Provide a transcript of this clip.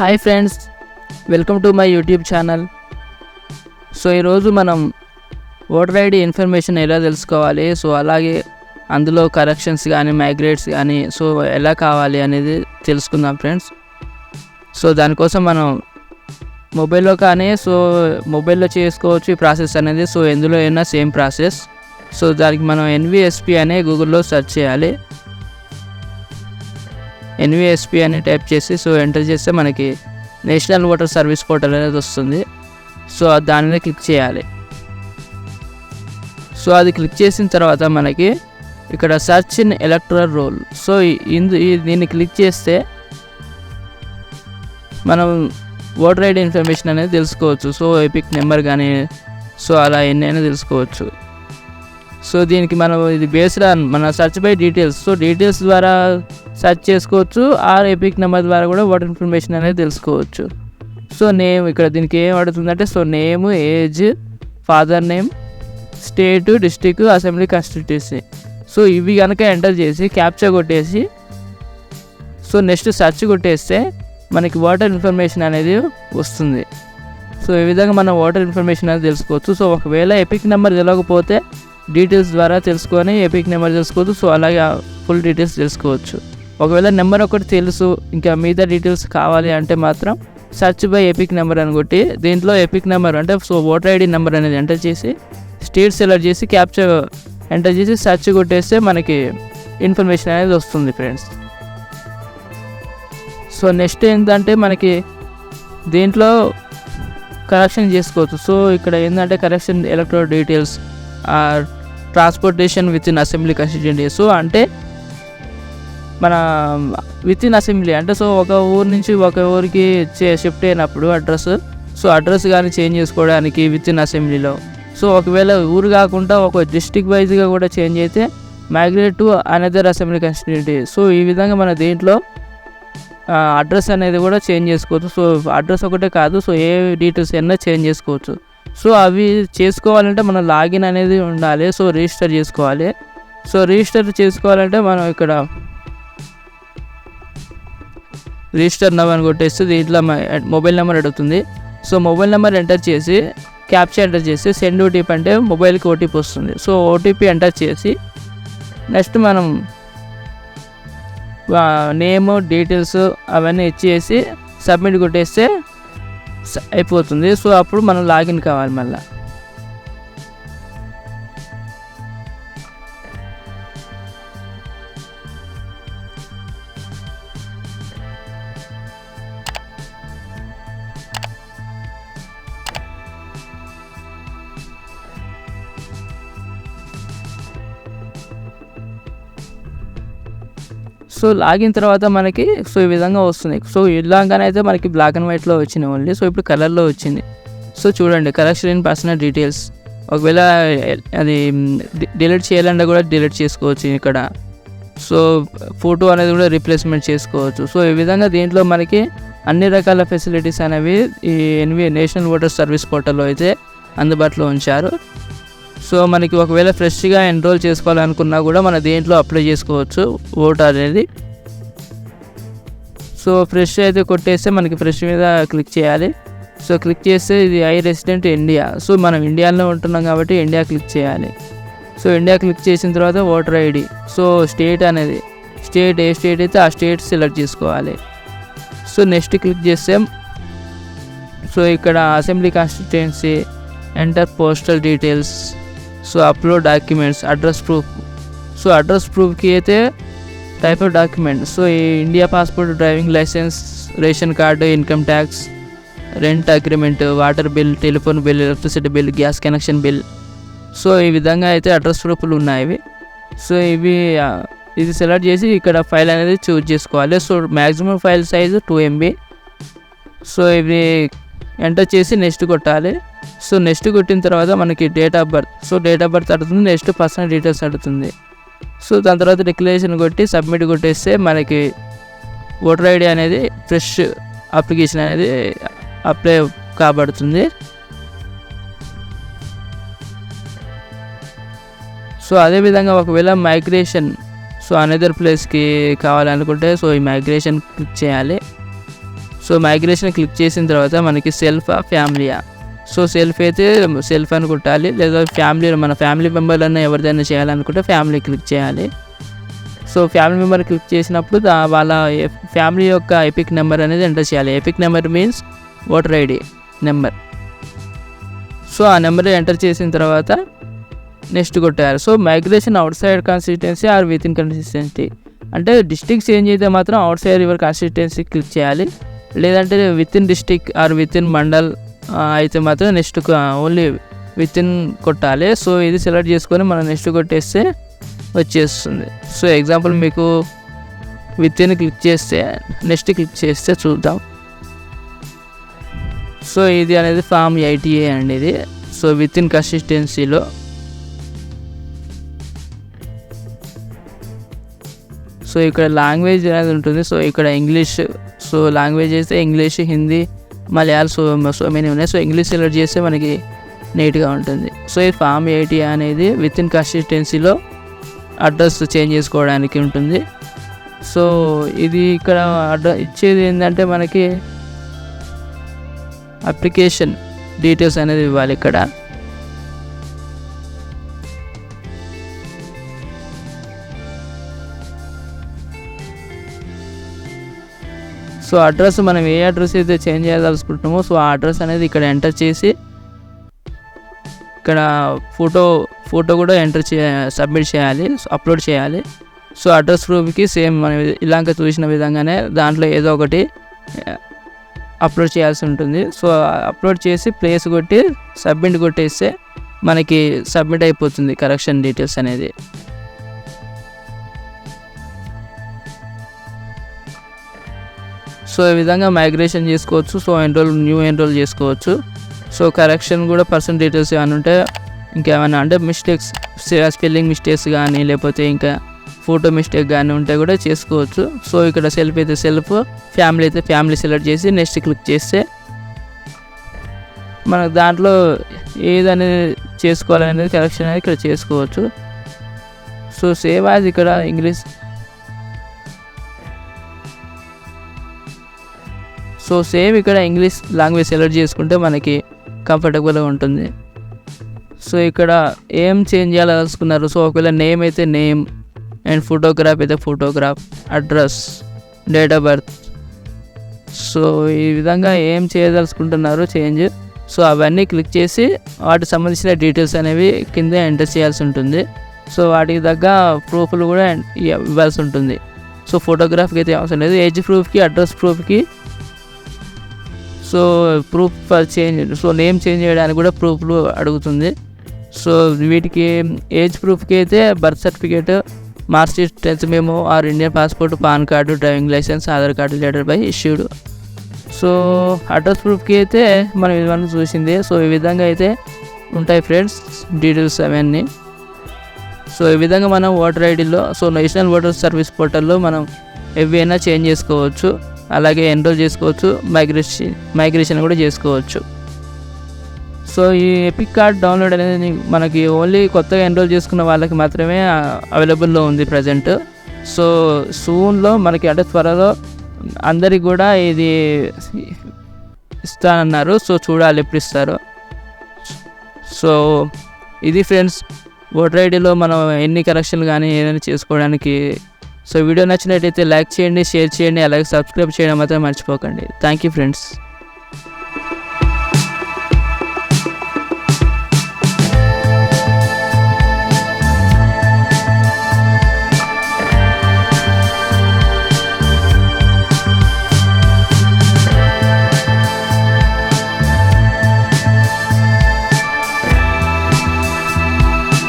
Hi friends, welcome to my YouTube channel. So ఈరోజు మనం voter ID information ఎలా తెలుసుకోవాలి, సో అలాగే అందులో కరెక్షన్స్ కానీ మైగ్రేట్స్ కానీ సో ఎలా కావాలి అనేది తెలుసుకుందాం ఫ్రెండ్స్. సో దానికోసం మనం మొబైల్లో కానీ మొబైల్లో చేసుకోవచ్చు ఈ ప్రాసెస్ అనేది. సో ఎందులో అయినా సేమ్ ప్రాసెస్. సో దానికి మనం ఎన్విఎస్పి అనే గూగుల్లో సెర్చ్ చేయాలి. ఎన్విఎస్పి అని టైప్ చేసి ఎంటర్ చేస్తే మనకి నేషనల్ ఓటర్ సర్వీస్ పోర్టల్ అనేది వస్తుంది. సో దాని మీద క్లిక్ చేయాలి. సో అది క్లిక్ చేసిన తర్వాత మనకి ఇక్కడ search in electoral roll. So దీన్ని క్లిక్ చేస్తే మనం ఓటర్ ఐడి ఇన్ఫర్మేషన్ అనేది తెలుసుకోవచ్చు. సో ఎపిక్ నెంబర్ కానీ అలా ఎన్నైనా తెలుసుకోవచ్చు. సో దీనికి మనం ఇది బేస్డ్ ఆన్ మన search by details. So details ద్వారా సెర్చ్ చేసుకోవచ్చు, ఆర్ ఎపిక్ నెంబర్ ద్వారా కూడా ఓటర్ ఇన్ఫర్మేషన్ అనేది తెలుసుకోవచ్చు. సో నేమ్ ఇక్కడ దీనికి ఏం అడుగుతుందంటే నేమ్, ఏజ్, ఫాదర్ నేమ్, స్టేటు, డిస్ట్రిక్ట్, అసెంబ్లీ, కాన్స్టిట్యూన్సీ. సో ఇవి కనుక ఎంటర్ చేసి క్యాప్చా కొట్టేసి నెక్స్ట్ సెర్చ్ కొట్టేస్తే మనకి ఓటర్ ఇన్ఫర్మేషన్ అనేది వస్తుంది. సో ఈ విధంగా మనం ఓటర్ ఇన్ఫర్మేషన్ అనేది తెలుసుకోవచ్చు. సో ఒకవేళ ఎపిక్ నెంబర్ తెలియకపోతే డీటెయిల్స్ ద్వారా తెలుసుకొని ఎపిక్ నెంబర్ తెలుసుకోవచ్చు. సో అలాగే ఫుల్ డీటెయిల్స్ తెలుసుకోవచ్చు. ఒకవేళ నెంబర్ ఒకటి తెలుసు, ఇంకా మిగతా డీటెయిల్స్ కావాలి అంటే మాత్రం సెర్చ్ బై ఎపిక్ నెంబర్ అని కొట్టి దీంట్లో ఎపిక్ నెంబర్ అంటే ఓటర్ ఐడి నెంబర్ అనేది ఎంటర్ చేసి స్టేట్ సెలెక్ట్ చేసి క్యాప్చా ఎంటర్ చేసి సెర్చ్ కొట్టేస్తే మనకి ఇన్ఫర్మేషన్ అనేది వస్తుంది ఫ్రెండ్స్. సో నెక్స్ట్ ఏంటంటే మనకి దీంట్లో కరెక్షన్ చేసుకోవచ్చు. సో ఇక్కడ ఏంటంటే correction electoral details or transportation with in assembly constituency. So అంటే మన విత్ ఇన్ అసెంబ్లీ అంటే ఒక ఊరు నుంచి ఒక ఊరికి షిఫ్ట్ అయినప్పుడు అడ్రస్ కానీ చేంజ్ చేసుకోవడానికి విత్ ఇన్ అసెంబ్లీలో. సో ఒకవేళ ఊరు కాకుండా ఒక డిస్ట్రిక్ట్ వైజ్గా కూడా చేంజ్ అయితే migrate to another assembly constituency. So ఈ విధంగా మన దీంట్లో అడ్రస్ అనేది కూడా చేంజ్ చేసుకోవచ్చు. సో అడ్రస్ ఒకటే కాదు, ఏ డీటెయిల్స్ అయినా చేంజ్ చేసుకోవచ్చు. సో అవి చేసుకోవాలంటే మన లాగిన్ అనేది ఉండాలి. సో రిజిస్టర్ చేసుకోవాలి. సో రిజిస్టర్ చేసుకోవాలంటే మనం ఇక్కడ రిజిస్టర్ నవ్ అని కొట్టేస్తే దీంట్లో మొబైల్ నెంబర్ అడుగుతుంది. సో మొబైల్ నెంబర్ ఎంటర్ చేసి క్యాప్చా ఎంటర్ చేసి సెండ్ ఓటీపీ అంటే మొబైల్కి ఓటీపీ వస్తుంది. సో ఓటీపీ ఎంటర్ చేసి నెక్స్ట్ మనం నేమ్, డీటెయిల్స్ అవన్నీ ఇచ్చేసి సబ్మిట్ కొట్టేస్తే అయిపోతుంది. సో అప్పుడు మనం లాగిన్ కావాలి మళ్ళీ. సో లాగిన్ తర్వాత మనకి ఈ విధంగా వస్తుంది. సో ఇలాగానే అయితే మనకి బ్లాక్ అండ్ వైట్లో వచ్చింది ఓన్లీ. సో ఇప్పుడు కలర్లో వచ్చింది. సో చూడండి, కరెక్షన్ ఇన్ పర్సనల్ డీటెయిల్స్. ఒకవేళ అది డిలీట్ చేయాలంటే కూడా డిలీట్ చేసుకోవచ్చు ఇక్కడ. సో ఫోటో అనేది కూడా రీప్లేస్మెంట్ చేసుకోవచ్చు. సో ఈ విధంగా దీంట్లో మనకి అన్ని రకాల ఫెసిలిటీస్ అనేవి ఈ నేషనల్ ఓటర్ సర్వీస్ పోర్టల్లో అయితే అందుబాటులో ఉంచారు. సో మనకి ఒకవేళ ఫ్రెష్గా ఎన్రోల్ చేసుకోవాలనుకున్నా కూడా మన దేంట్లో అప్లై చేసుకోవచ్చు ఓటర్ అనేది. సో ఫ్రెష్ అయితే కొట్టేస్తే మనకి ఫ్రెష్ మీద క్లిక్ చేయాలి. సో క్లిక్ చేస్తే ఇది ఐ రెసిడెంట్ ఇండియా. సో మనం ఇండియాలో ఉంటున్నాం కాబట్టి ఇండియా క్లిక్ చేయాలి. సో ఇండియా క్లిక్ చేసిన తర్వాత ఓటర్ ఐడి. సో స్టేట్ అనేది ఏ స్టేట్ అయితే ఆ స్టేట్ సెలెక్ట్ చేసుకోవాలి. సో నెక్స్ట్ క్లిక్ చేస్తే ఇక్కడ assembly constituency, enter postal details, upload documents, address proof. Address ప్రూఫ్కి అయితే type of document. India passport, driving licence, ration card, income tax, rent agreement, water bill, telephone bill, electricity bill, gas connection bill. ఈ విధంగా అయితే address ప్రూఫ్లు ఉన్నాయి. ఇది select చేసి ఇక్కడ ఫైల్ అనేది చూజ్ చేసుకోవాలి. Maximum file size 2 MB. ఇవి ఎంటర్ చేసి నెక్స్ట్ కొట్టాలి. నెక్స్ట్ కొట్టిన తర్వాత మనకి డేట్ ఆఫ్ బర్త్ అడుగుతుంది. నెక్స్ట్ పర్సనల్ డీటెయిల్స్ అడుగుతుంది. దాని తర్వాత డిక్లరేషన్ కొట్టి సబ్మిట్ కొట్టేస్తే మనకి ఓటర్ ఐడి అనేది ఫ్రెష్ అప్లికేషన్ అనేది అప్లై కాబడుతుంది. అదేవిధంగా ఒకవేళ మైగ్రేషన్ అనదర్ ప్లేస్కి కావాలనుకుంటే ఈ మైగ్రేషన్ క్లిక్ చేయాలి. సో మైగ్రేషన్ క్లిక్ చేసిన తర్వాత మనకి సెల్ఫా ఫ్యామిలీయా, సో సెల్ఫ్ అయితే సెల్ఫ్ అని కొట్టాలి, లేదా ఫ్యామిలీ మన ఫ్యామిలీ మెంబర్లన్నా ఎవరిదైనా చేయాలనుకుంటే ఫ్యామిలీ క్లిక్ చేయాలి. సో ఫ్యామిలీ మెంబర్ క్లిక్ చేసినప్పుడు వాళ్ళ ఫ్యామిలీ యొక్క ఎపిక్ నెంబర్ అనేది ఎంటర్ చేయాలి. EPIC number means voter ID number. So ఆ నెంబర్ ఎంటర్ చేసిన తర్వాత నెక్స్ట్ కొట్టారు. So migration outside constituency or within constituency అంటే డిస్ట్రిక్ట్ చేంజ్ అయితే మాత్రం outside your constituency click చేయాలి, లేదంటే within district or within mandal అయితే మాత్రం నెక్స్ట్ ఓన్లీ విత్ ఇన్ కొట్టాలి. సో ఇది సెలెక్ట్ చేసుకొని మనం నెక్స్ట్ కొట్టేస్తే వచ్చేస్తుంది. సో ఎగ్జాంపుల్ మీకు విత్ ఇన్ క్లిక్ చేస్తే నెక్స్ట్ క్లిక్ చేస్తే చూద్దాం. సో ఇది అనేది ఫామ్ 80A అండి ఇది. సో విత్ ఇన్ కాన్స్టిట్యుయెన్సీలో సో ఇక్కడ లాంగ్వేజ్ అనేది ఉంటుంది. సో ఇక్కడ ఇంగ్లీష్, సో లాంగ్వేజ్ అయితే English, Hindi, Malayalam, so many ఉన్నాయి. సో ఇంగ్లీష్ సెలెక్ట్ చేస్తే మనకి నీట్గా ఉంటుంది. సో ఈ ఫామ్ 80 అనేది విత్ ఇన్ కాన్స్టిట్యుయెన్సీలో అడ్రస్ చేంజ్ చేసుకోవడానికి ఉంటుంది. సో ఇది ఇక్కడ ఇచ్చేది ఏంటంటే మనకి అప్లికేషన్ డీటెయిల్స్ అనేది ఇవ్వాలి ఇక్కడ. సో అడ్రస్ మనం ఏ అడ్రస్ అయితే చేంజ్ చేయదలుచుకుంటున్నామో సో ఆ అడ్రస్ అనేది ఇక్కడ ఎంటర్ చేసి ఇక్కడ ఫోటో కూడా సబ్మిట్ చేయాలి, అప్లోడ్ చేయాలి. సో అడ్రస్ ప్రూఫ్కి సేమ్ మనం ఇలాగ చూసిన విధంగానే దాంట్లో ఏదో ఒకటి అప్లోడ్ చేయాల్సి ఉంటుంది. సో అప్లోడ్ చేసి ప్లేస్ కొట్టి సబ్మిట్ కొట్టేస్తే మనకి సబ్మిట్ అయిపోతుంది కరెక్షన్ డీటెయిల్స్ అనేది. సో ఈ విధంగా మైగ్రేషన్ చేసుకోవచ్చు. సో న్యూ ఎన్రోల్ చేసుకోవచ్చు. సో కరెక్షన్ కూడా పర్సన్ డీటెయిల్స్ ఏమైనా ఉంటే ఇంకేమైనా అంటే మిస్టేక్స్, స్పెల్లింగ్ మిస్టేక్స్ కానీ లేకపోతే ఇంకా ఫోటో మిస్టేక్ కానీ ఉంటే కూడా చేసుకోవచ్చు. సో ఇక్కడ సెల్ఫ్ అయితే సెల్ఫ్, ఫ్యామిలీ అయితే ఫ్యామిలీ సెలెక్ట్ చేసి నెక్స్ట్ క్లిక్ చేస్తే మనకు దాంట్లో ఏదనేది చేసుకోవాలనేది కరెక్షన్ అనేది ఇక్కడ చేసుకోవచ్చు. సో సేవ్ యాజ్ ఇక్కడ ఇంగ్లీష్, సో సేమ్ ఇక్కడ ఇంగ్లీష్ లాంగ్వేజ్ సెలెక్ట్ చేసుకుంటే మనకి కంఫర్టబుల్గా ఉంటుంది. సో ఇక్కడ ఏం చేంజ్ చేయాలనుకున్నారు, సో ఒకవేళ నేమ్ అయితే నేమ్ అండ్ ఫోటోగ్రాఫ్ అయితే photograph, address, date of birth, so ఈ విధంగా ఏం చేయదలుచుకుంటున్నారు చేంజ్, సో అవన్నీ క్లిక్ చేసి వాటికి సంబంధించిన డీటెయిల్స్ అనేవి కింద ఎంటర్ చేయాల్సి ఉంటుంది. సో వాటికి తగ్గ ప్రూఫ్లు కూడా ఇవ్వాల్సి ఉంటుంది. సో ఫోటోగ్రాఫ్కి అయితే అవసరం లేదు, ఏజ్ ప్రూఫ్కి, అడ్రస్ ప్రూఫ్కి, so proof for change, so name change చేయడానికి కూడా ప్రూఫ్లు అడుగుతుంది. సో వీటికి ఏజ్ ప్రూఫ్కి అయితే birth certificate, marksheet, 10th memo or Indian passport, PAN card, driving licence, Aadhaar card letter by issued. So address ప్రూఫ్కి అయితే మనం ఇవన్నీ చూసింది. సో ఈ విధంగా అయితే ఉంటాయి ఫ్రెండ్స్ డీటెయిల్స్ అవన్నీ. సో ఈ విధంగా మనం ఓటర్ ఐడిలో, సో నేషనల్ ఓటర్ సర్వీస్ పోర్టల్లో మనం ఏవైనా చేంజ్ చేసుకోవచ్చు, అలాగే ఎన్రోల్ చేసుకోవచ్చు, మైగ్రేషన్ కూడా చేసుకోవచ్చు. సో ఈ ఎపిక్ కార్డ్ డౌన్లోడ్ అనేది మనకి ఓన్లీ కొత్తగా ఎన్రోల్ చేసుకున్న వాళ్ళకి మాత్రమే అవైలబుల్లో ఉంది ప్రజెంట్. సో సూన్లో మనకి అంటే త్వరలో అందరికి కూడా ఇది ఇస్తానన్నారు. సో చూడాలి ఎప్పుడు ఇస్తారో. సో ఇది ఫ్రెండ్స్ ఓటర్ ఐడిలో మనం ఎన్ని కరెక్షన్లు కానీ ఏదైనా చేసుకోవడానికి. సో వీడియో నచ్చినట్టయితే లైక్ చేయండి, షేర్ చేయండి, అలాగే సబ్స్క్రైబ్ చేయడం మాత్రం మర్చిపోకండి. Thank you friends.